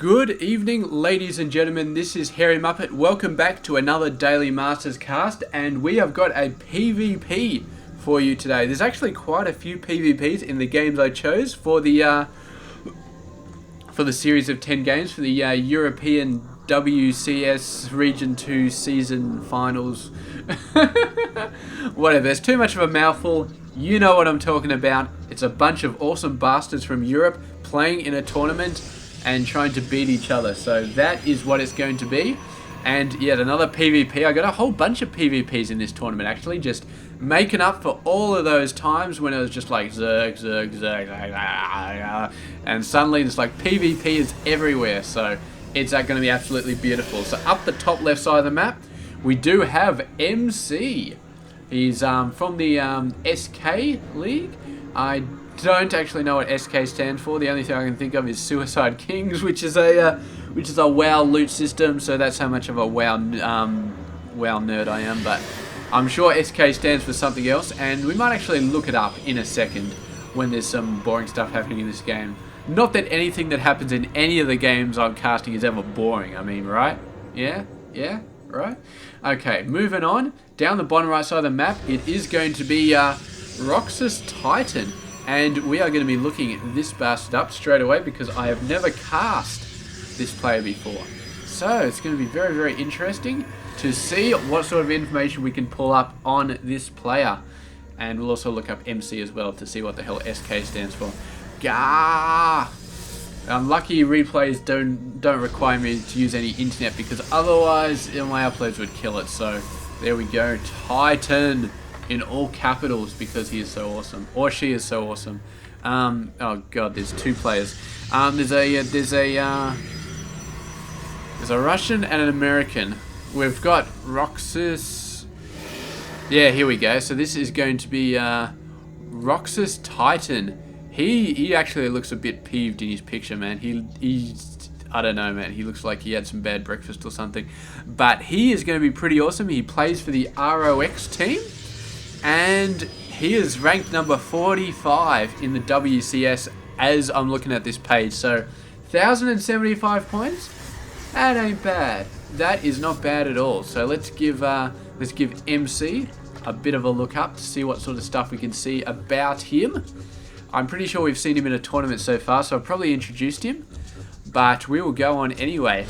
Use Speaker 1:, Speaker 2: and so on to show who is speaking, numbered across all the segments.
Speaker 1: Good evening, ladies and gentlemen. This is Hairy Muppet. Welcome back to another Daily Masters cast, and we have got a PvP for you today. There's actually quite a few PvPs in the games I chose for the series of 10 games for the European WCS Region 2 Season Finals. Whatever, it's too much of a mouthful. You know what I'm talking about. It's a bunch of awesome bastards from Europe playing in a tournament and trying to beat each other. So that is what it's going to be. And yet another PvP. I got a whole bunch of PvPs in this tournament, actually, just making up for all of those times when it was just like zerg, zerg, zerg, zerg, and suddenly it's like PvP is everywhere. So it's going to be absolutely beautiful. So up the top left side of the map, we do have MC. He's from the SK League. I don't actually know what SK stands for. The only thing I can think of is Suicide Kings, which is a WoW loot system. So that's how much of a WoW nerd I am. But I'm sure SK stands for something else, and we might actually look it up in a second when there's some boring stuff happening in this game. Not that anything that happens in any of the games I'm casting is ever boring. I mean, right? Yeah, right. Okay, moving on. Down the bottom right side of the map, it is going to be Roxas Titan. And we are going to be looking at this bastard up straight away because I have never cast this player before. So it's going to be very, very interesting to see what sort of information we can pull up on this player. And we'll also look up MC as well to see what the hell SK stands for. Gah! I'm lucky replays don't require me to use any internet because otherwise my uploads would kill it. So there we go, Titan in all capitals because he is so awesome, or she is so awesome. Oh god, there's two players. There's a Russian and an American. We've got Roxas. Yeah, here we go. So this is going to be Roxas Titan. He actually looks a bit peeved in his picture, man. He's I don't know, man. He looks like he had some bad breakfast or something. But he is going to be pretty awesome. He plays for the ROX team. And he is ranked number 45 in the WCS as I'm looking at this page. So 1,075 points. That ain't bad. That is not bad at all. So let's give MC a bit of a look up to see what sort of stuff we can see about him. I'm pretty sure we've seen him in a tournament so far, so I've probably introduced him. But we will go on anyway.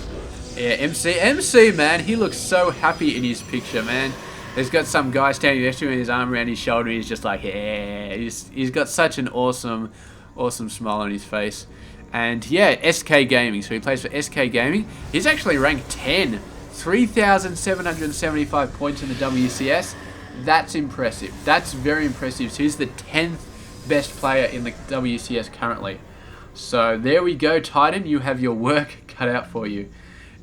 Speaker 1: Yeah, MC, man, he looks so happy in his picture, man. There's got some guy standing next to him with his arm around his shoulder, and he's just like, yeah. He's got such an awesome smile on his face. And yeah, SK Gaming. So he plays for SK Gaming. He's actually ranked 10. 3,775 points in the WCS. That's impressive. That's very impressive. So he's the 10th best player in the WCS currently. So there we go, Titan. You have your work cut out for you.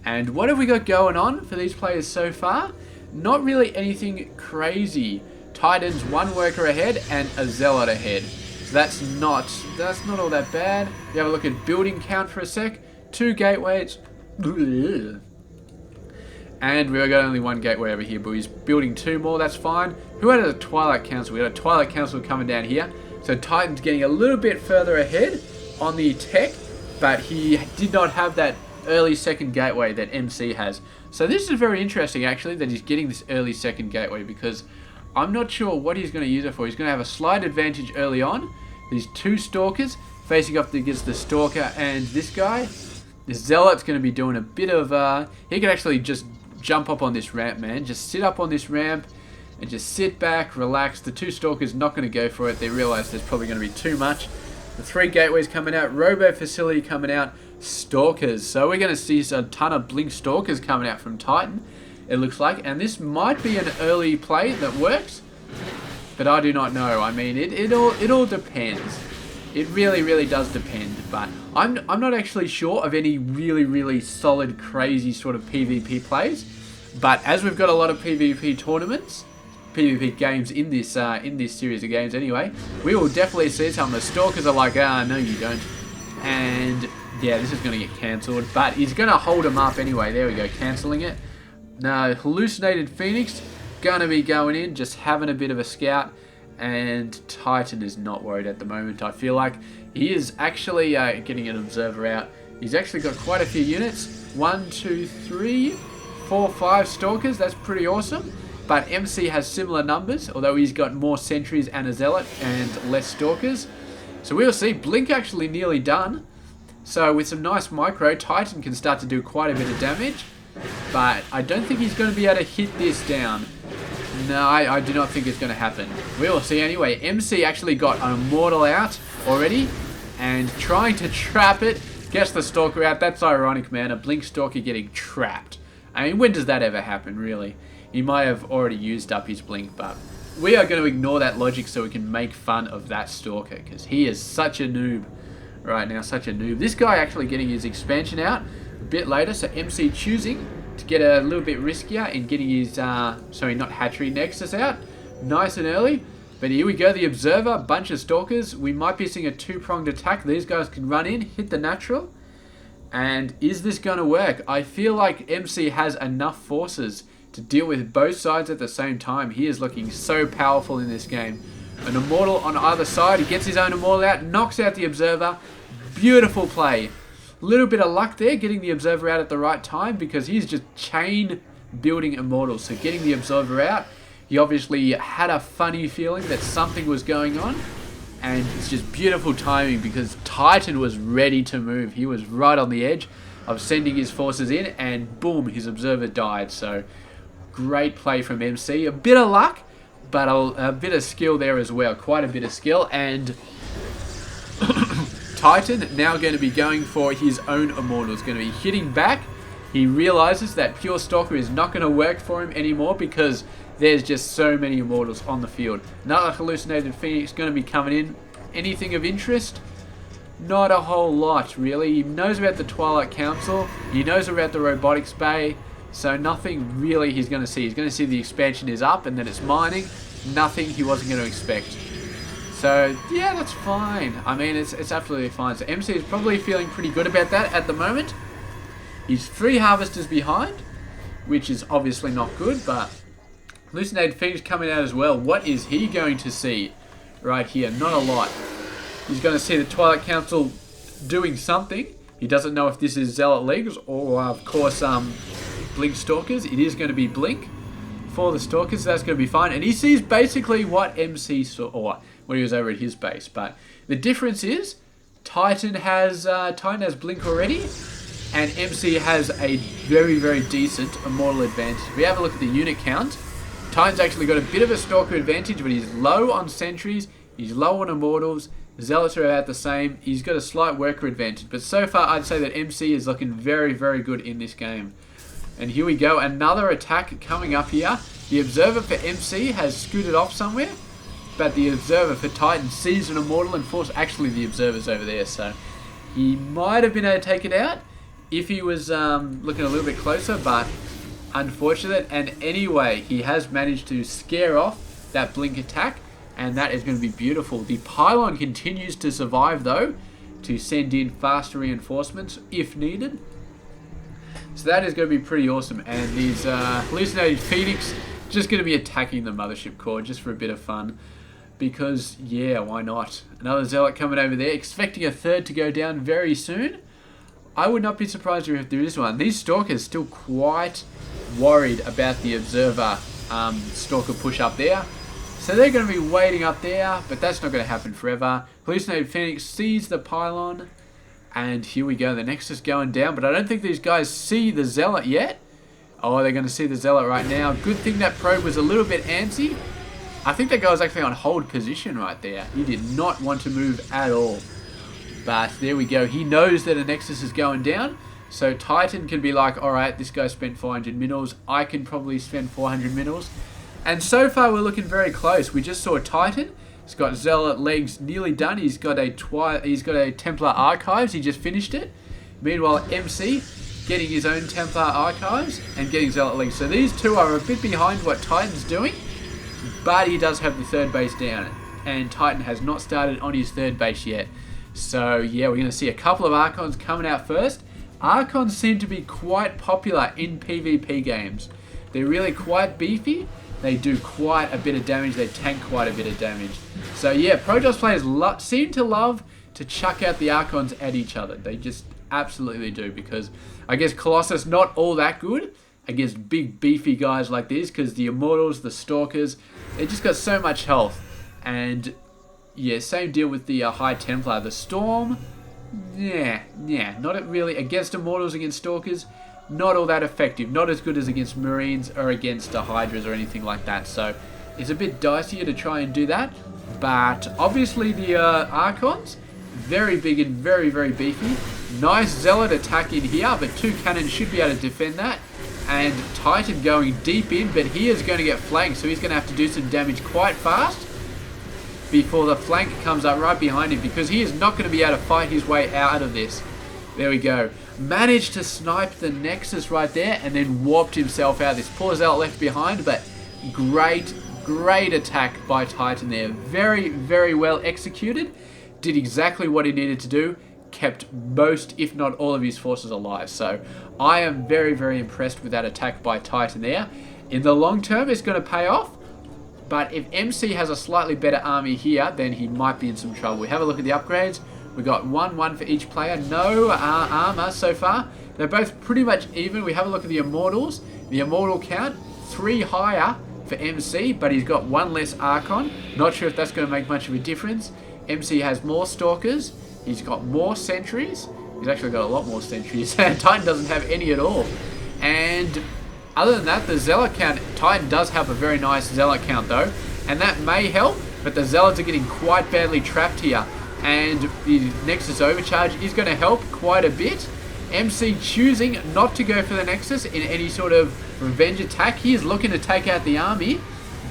Speaker 1: And what have we got going on for these players so far? Not really anything crazy. Titan's one worker ahead and a zealot ahead. So that's not all that bad. You have a look at building count for a sec. 2 gateways. And we've got only 1 gateway over here, but he's building 2 more. That's fine. Who had a Twilight Council? We got a Twilight Council coming down here. So Titan's getting a little bit further ahead on the tech, but he did not have that early second gateway that MC has. So this is very interesting actually that he's getting this early second gateway because I'm not sure what he's going to use it for. He's going to have a slight advantage early on. These 2 stalkers facing off against the stalker and this guy. This zealot's going to be doing a bit of he can actually just jump up on this ramp, man. Just sit up on this ramp and just sit back, relax. The 2 stalkers not going to go for it. They realize there's probably going to be too much. The 3 gateways coming out, robo facility coming out, stalkers. So we're going to see a ton of blink stalkers coming out from Titan, it looks like. And this might be an early play that works, but I do not know. I mean, it all depends. It really does depend. But I'm not actually sure of any really solid, crazy sort of PvP plays. But as we've got a lot of PvP tournaments, PvP games in this series of games anyway, we will definitely see some. The stalkers are like, no you don't. And yeah, this is going to get cancelled, but he's going to hold him up anyway. There we go, cancelling it. Now, Hallucinated Phoenix, going to be going in, just having a bit of a scout. And Titan is not worried at the moment. I feel like he is actually getting an observer out, He's actually got quite a few units. 1, 2, 3, 4, 5 Stalkers. That's pretty awesome. But MC has similar numbers, although he's got more Sentries and a Zealot and less Stalkers. So we'll see. Blink actually nearly done. So with some nice micro, Titan can start to do quite a bit of damage. But I don't think he's going to be able to hit this down. No, I do not think it's going to happen. We'll see anyway. MC actually got an Immortal out already. And trying to trap it. Gets the Stalker out. That's ironic, man. A Blink Stalker getting trapped. I mean, when does that ever happen, really? He might have already used up his Blink, but we are going to ignore that logic so we can make fun of that Stalker, because he is such a noob right now, such a noob. This guy actually getting his expansion out a bit later, so MC choosing to get a little bit riskier in getting his, sorry, not Hatchery, Nexus out, nice and early. But here we go, the Observer, bunch of Stalkers. We might be seeing a two-pronged attack. These guys can run in, hit the natural. And is this going to work? I feel like MC has enough forces to deal with both sides at the same time. He is looking so powerful in this game. An Immortal on either side. He gets his own Immortal out, knocks out the Observer. Beautiful play. Little bit of luck there, getting the Observer out at the right time, because he's just chain building Immortals. So getting the Observer out, he obviously had a funny feeling that something was going on. And it's just beautiful timing, because Titan was ready to move. He was right on the edge of sending his forces in, and boom, his Observer died. So great play from MC. A bit of luck, but a bit of skill there as well. Quite a bit of skill. And Titan now going to be going for his own Immortals. Going to be hitting back. He realizes that Pure Stalker is not going to work for him anymore, because there's just so many Immortals on the field. Another Hallucinated Phoenix going to be coming in. Anything of interest? Not a whole lot, really. He knows about the Twilight Council. He knows about the Robotics Bay. So nothing really he's going to see. He's going to see the expansion is up and then it's mining. Nothing he wasn't going to expect. So, yeah, that's fine. I mean, it's absolutely fine. So MC is probably feeling pretty good about that at the moment. He's 3 Harvesters behind, which is obviously not good, but Hallucinated Phoenix coming out as well. What is he going to see right here? Not a lot. He's going to see the Twilight Council doing something. He doesn't know if this is Zealot Leagues or, of course, Blink Stalkers. It is going to be Blink for the Stalkers, so that's going to be fine. And he sees basically what MC saw, or when he was over at his base. But the difference is Titan has Blink already, and MC has a very, very decent Immortal advantage. If we have a look at the unit count, Titan's actually got a bit of a Stalker advantage, but he's low on Sentries, he's low on Immortals, Zealots are about the same, he's got a slight Worker advantage. But so far, I'd say that MC is looking very, very good in this game. And here we go, another attack coming up here. The Observer for MC has scooted off somewhere, but the Observer for Titan sees an Immortal and forces, actually the Observer's over there, so he might have been able to take it out if he was looking a little bit closer, but unfortunate. And anyway, he has managed to scare off that Blink attack, and that is going to be beautiful. The Pylon continues to survive, though, to send in faster reinforcements if needed. So that is going to be pretty awesome. And these Hallucinated Phoenix just going to be attacking the Mothership Core just for a bit of fun. Because, yeah, why not? Another Zealot coming over there, expecting a third to go down very soon. I would not be surprised if there is one. These Stalkers still quite worried about the Observer Stalker push up there. So they're going to be waiting up there, but that's not going to happen forever. Hallucinated Phoenix sees the Pylon, and here we go. The Nexus going down, but I don't think these guys see the Zealot yet. Oh, they're going to see the Zealot right now. Good thing that probe was a little bit antsy. I think that guy was actually on hold position right there. He did not want to move at all. But there we go. He knows that a Nexus is going down. So Titan can be like, alright, this guy spent 400 minerals. I can probably spend 400 minerals. And so far we're looking very close. We just saw Titan. He's got Zealot legs nearly done. He's got a Templar Archives. He just finished it. Meanwhile, MC getting his own Templar Archives and getting Zealot legs. So these two are a bit behind what Titan's doing. But he does have the third base down. And Titan has not started on his third base yet. So yeah, we're going to see a couple of Archons coming out first. Archons seem to be quite popular in PvP games. They're really quite beefy. They do quite a bit of damage. They tank quite a bit of damage. So yeah, Protoss players seem to love to chuck out the Archons at each other. They just absolutely do, because I guess Colossus not all that good against big beefy guys like this, because the Immortals, the Stalkers, they just got so much health. And yeah, same deal with the High Templar. The Storm, yeah, not really against Immortals, against Stalkers, not all that effective. Not as good as against Marines or against Hydras or anything like that. So it's a bit dicier to try and do that. But obviously the Archons, very big and very, very beefy. Nice Zealot attack in here, but 2 cannons should be able to defend that. And Titan going deep in, but he is going to get flanked, so he's going to have to do some damage quite fast before the flank comes up right behind him, because he is not going to be able to fight his way out of this. There we go. Managed to snipe the Nexus right there and then warped himself out. This poor Zealot left behind, but great attack by Titan there. Very, very well executed. Did exactly what he needed to do. Kept most, if not all, of his forces alive. So I am very, very impressed with that attack by Titan there. In the long term, it's going to pay off. But if MC has a slightly better army here, then he might be in some trouble. We have a look at the upgrades. We got 1 for each player. No armor so far. They're both pretty much even. We have a look at the Immortals. The Immortal count, 3 higher for MC, but he's got 1 less Archon. Not sure if that's going to make much of a difference. MC has more Stalkers. He's got more Sentries. He's actually got a lot more Sentries. Titan doesn't have any at all. And other than that, the Zealot count, Titan does have a very nice Zealot count though. And that may help, but the Zealots are getting quite badly trapped here. And the Nexus Overcharge is going to help quite a bit. MC choosing not to go for the Nexus in any sort of revenge attack. He is looking to take out the army,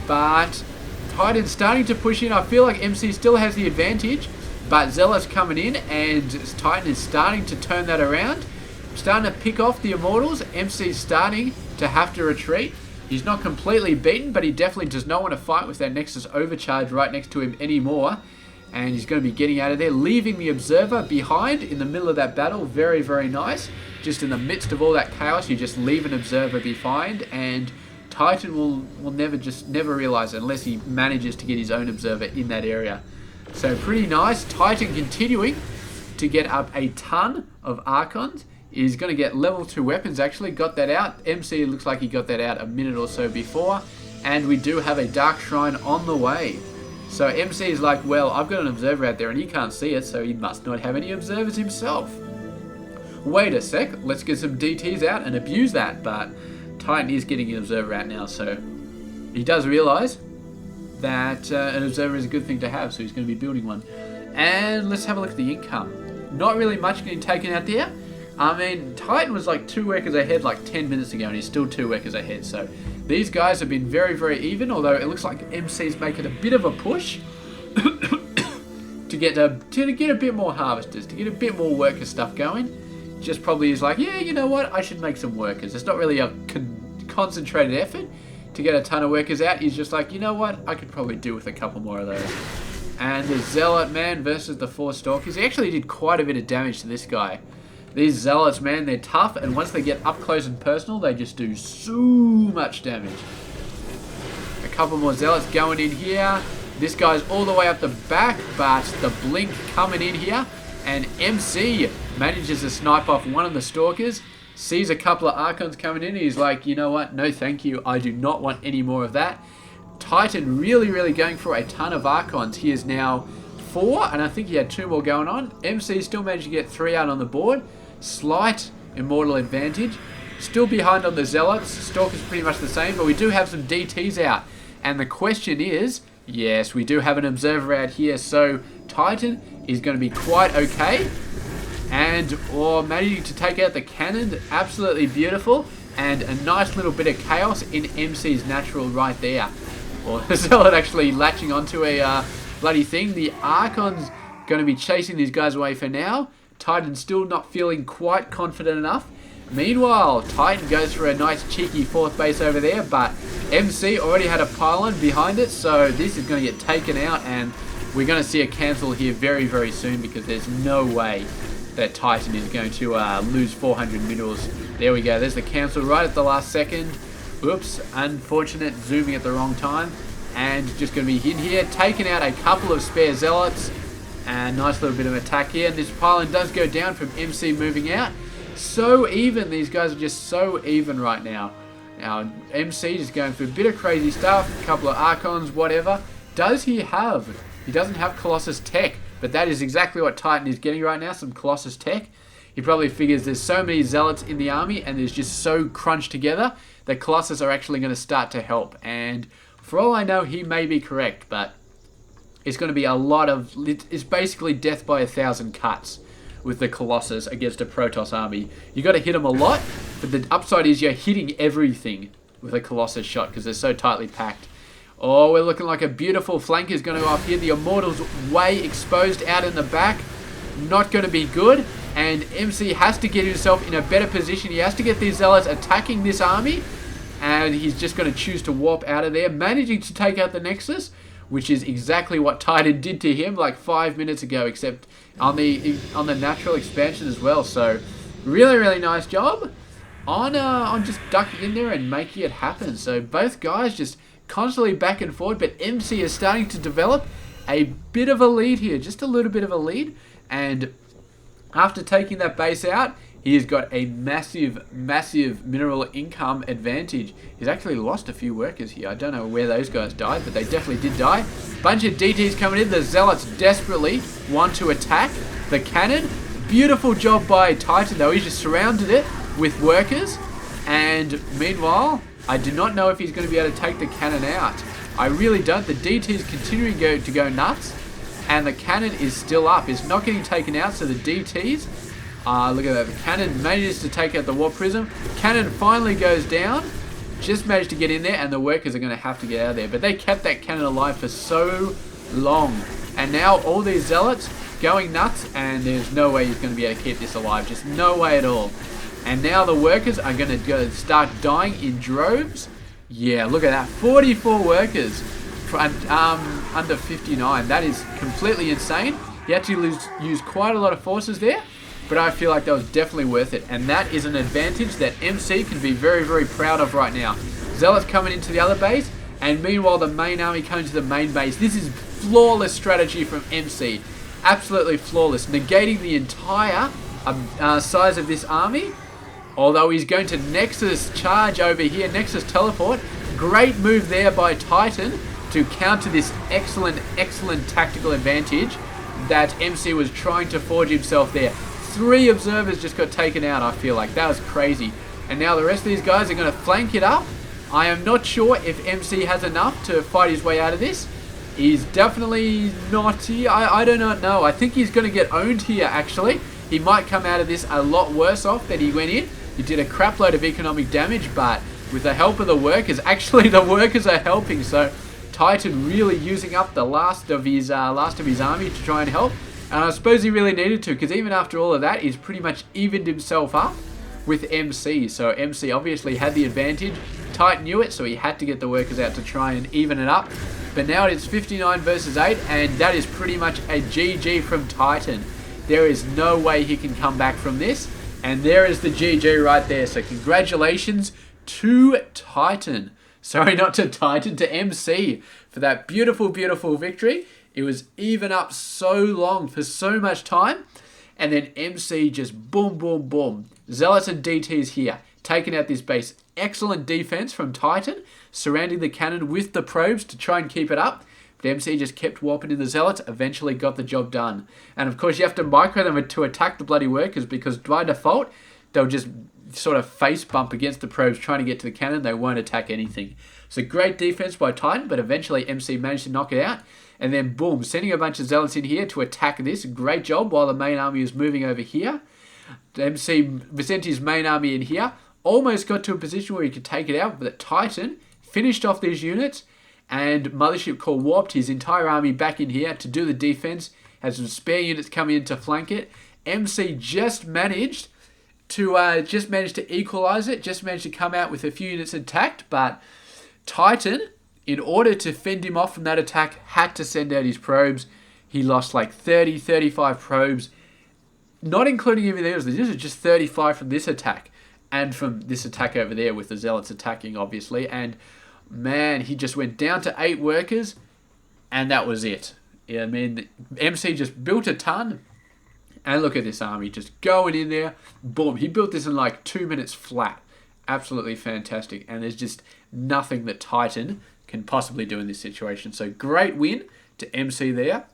Speaker 1: but Titan's starting to push in. I feel like MC still has the advantage, but Zealot's coming in and Titan is starting to turn that around. Starting to pick off the Immortals. MC's starting to have to retreat. He's not completely beaten, but he definitely does not want to fight with that Nexus Overcharge right next to him anymore. And he's going to be getting out of there, leaving the Observer behind in the middle of that battle. Very, very nice. Just in the midst of all that chaos, you just leave an Observer behind, and Titan will never realize it unless he manages to get his own Observer in that area. So pretty nice. Titan continuing to get up a ton of Archons. He's going to get level 2 weapons, actually. Got that out. MC looks like he got that out a minute or so before. And we do have a Dark Shrine on the way. So MC is like, well, I've got an Observer out there and he can't see it, so he must not have any Observers himself. Wait a sec, let's get some DTs out and abuse that. But Titan is getting an Observer out now, so he does realise that an Observer is a good thing to have, so he's going to be building one. And let's have a look at the income. Not really much getting taken out there. I mean, Titan was like 2 workers ahead like 10 minutes ago, and he's still 2 workers ahead. So these guys have been very, very even, although it looks like MC's making a bit of a push to get a bit more harvesters, to get a bit more worker stuff going. Just probably is like, yeah, you know what, I should make some workers. It's not really a concentrated effort to get a ton of workers out. He's just like, you know what, I could probably do with a couple more of those. And the Zealot, man, versus the 4 Stalkers. He actually did quite a bit of damage to this guy. These Zealots, man, they're tough, and once they get up close and personal, they just do so much damage. A couple more Zealots going in here. This guy's all the way up the back, but the Blink coming in here, and MC manages to snipe off one of the Stalkers, sees a couple of Archons coming in, and he's like, you know what, no thank you, I do not want any more of that. Titan really, really going for a ton of Archons. He is now 4, and I think he had 2 more going on. MC still managed to get 3 out on the board. Slight Immortal advantage. Still behind on the Zealots. Stalker's pretty much the same, but we do have some DTs out. And the question is, yes, we do have an Observer out here, so Titan is going to be quite okay. And managing to take out the cannon, absolutely beautiful. And a nice little bit of chaos in MC's natural right there. Or the Zealot actually latching onto a bloody thing. The Archon's going to be chasing these guys away for now. Titan still not feeling quite confident enough. Meanwhile, Titan goes for a nice cheeky 4th base over there, but MC already had a pylon behind it, so this is going to get taken out, and we're going to see a cancel here very, very soon, because there's no way that Titan is going to lose 400 minerals. There we go, there's the cancel right at the last second. Oops, unfortunate, zooming at the wrong time. And just going to be in here, taking out a couple of spare Zealots. And nice little bit of attack here. And this pylon does go down from MC moving out. So even. These guys are just so even right now. Now, MC just going through a bit of crazy stuff. A couple of Archons, whatever. Does he have? He doesn't have Colossus tech. But that is exactly what Titan is getting right now. Some Colossus tech. He probably figures there's so many Zealots in the army. And there's just so crunched together. That Colossus are actually going to start to help. And for all I know, he may be correct. But it's going to be a lot of... It's basically death by 1,000 cuts with the Colossus against a Protoss army. You got to hit them a lot, but the upside is you're hitting everything with a Colossus shot because they're so tightly packed. Oh, we're looking like a beautiful flank is going to go up here. The Immortals way exposed out in the back. Not going to be good. And MC has to get himself in a better position. He has to get these Zealots attacking this army. And he's just going to choose to warp out of there, managing to take out the Nexus, which is exactly what Titan did to him like 5 minutes ago, except on the natural expansion as well. So really, really nice job on just ducking in there and making it happen. So both guys just constantly back and forward, but MC is starting to develop a bit of a lead here, just a little bit of a lead. And after taking that base out, he has got a massive, massive mineral income advantage. He's actually lost a few workers here. I don't know where those guys died, but they definitely did die. Bunch of DTs coming in. The Zealots desperately want to attack the cannon. Beautiful job by Titan, though. He's just surrounded it with workers. And meanwhile, I do not know if he's going to be able to take the cannon out. I really don't. The DT is continuing to go nuts. And the cannon is still up. It's not getting taken out, so the DTs... look at that. The cannon manages to take out the Warp Prism. Cannon finally goes down. Just managed to get in there, and the workers are going to have to get out of there. But they kept that cannon alive for so long. And now all these Zealots going nuts, and there's no way he's going to be able to keep this alive. Just no way at all. And now the workers are going to start dying in droves. Yeah, look at that. 44 workers under 59. That is completely insane. He actually used quite a lot of forces there. But I feel like that was definitely worth it. And that is an advantage that MC can be very, very proud of right now. Zealots coming into the other base. And meanwhile, the main army coming to the main base. This is flawless strategy from MC. Absolutely flawless. Negating the entire size of this army. Although he's going to Nexus charge over here. Nexus teleport. Great move there by Titan to counter this excellent, excellent tactical advantage that MC was trying to forge himself there. 3 observers just got taken out, I feel like. That was crazy. And now the rest of these guys are going to flank it up. I am not sure if MC has enough to fight his way out of this. He's definitely not here. I do not know. I think he's going to get owned here, actually. He might come out of this a lot worse off than he went in. He did a crap load of economic damage, but with the help of the workers, actually the workers are helping. So Titan really using up the last of his army to try and help. And I suppose he really needed to, because even after all of that, he's pretty much evened himself up with MC. So MC obviously had the advantage. Titan knew it, so he had to get the workers out to try and even it up. But now it's 59 versus 8, and that is pretty much a GG from Titan. There is no way he can come back from this. And there is the GG right there. So congratulations to Titan. Sorry, not to Titan, to MC for that beautiful, beautiful victory. It was even up so long for so much time. And then MC just boom, boom, boom. Zealots and DTs here. Taking out this base. Excellent defense from Titan. Surrounding the cannon with the probes to try and keep it up. But MC just kept warping in the Zealots. Eventually got the job done. And of course you have to micro them to attack the bloody workers. Because by default, they'll just sort of face bump against the probes trying to get to the cannon. They won't attack anything. So great defense by Titan. But eventually MC managed to knock it out. And then boom, sending a bunch of Zealots in here to attack this. Great job while the main army was moving over here. MC sent his main army in here. Almost got to a position where he could take it out. But Titan finished off these units. And Mothership Core warped his entire army back in here to do the defense. Had some spare units coming in to flank it. MC just managed to equalize it. Just managed to come out with a few units attacked. But Titan, in order to fend him off from that attack, had to send out his probes. He lost like 30, 35 probes. Not including everything else. This is just 35 from this attack. And from this attack over there with the Zealots attacking, obviously. And man, he just went down to 8 workers. And that was it. Yeah, I mean, MC just built a ton. And look at this army just going in there. Boom. He built this in like 2 minutes flat. Absolutely fantastic. And there's just nothing that Titan can possibly do in this situation. So great win to MC there.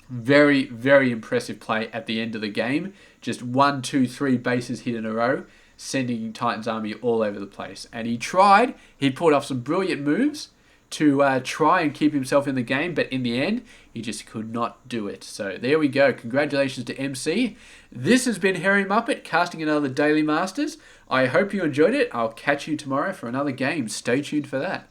Speaker 1: Very, very impressive play at the end of the game. Just 1, 2, 3 bases hit in a row, sending Titan's army all over the place. And he tried. He pulled off some brilliant moves to try and keep himself in the game, but in the end, he just could not do it. So there we go. Congratulations to MC. This has been Harry Muppet casting another Daily Masters. I hope you enjoyed it. I'll catch you tomorrow for another game. Stay tuned for that.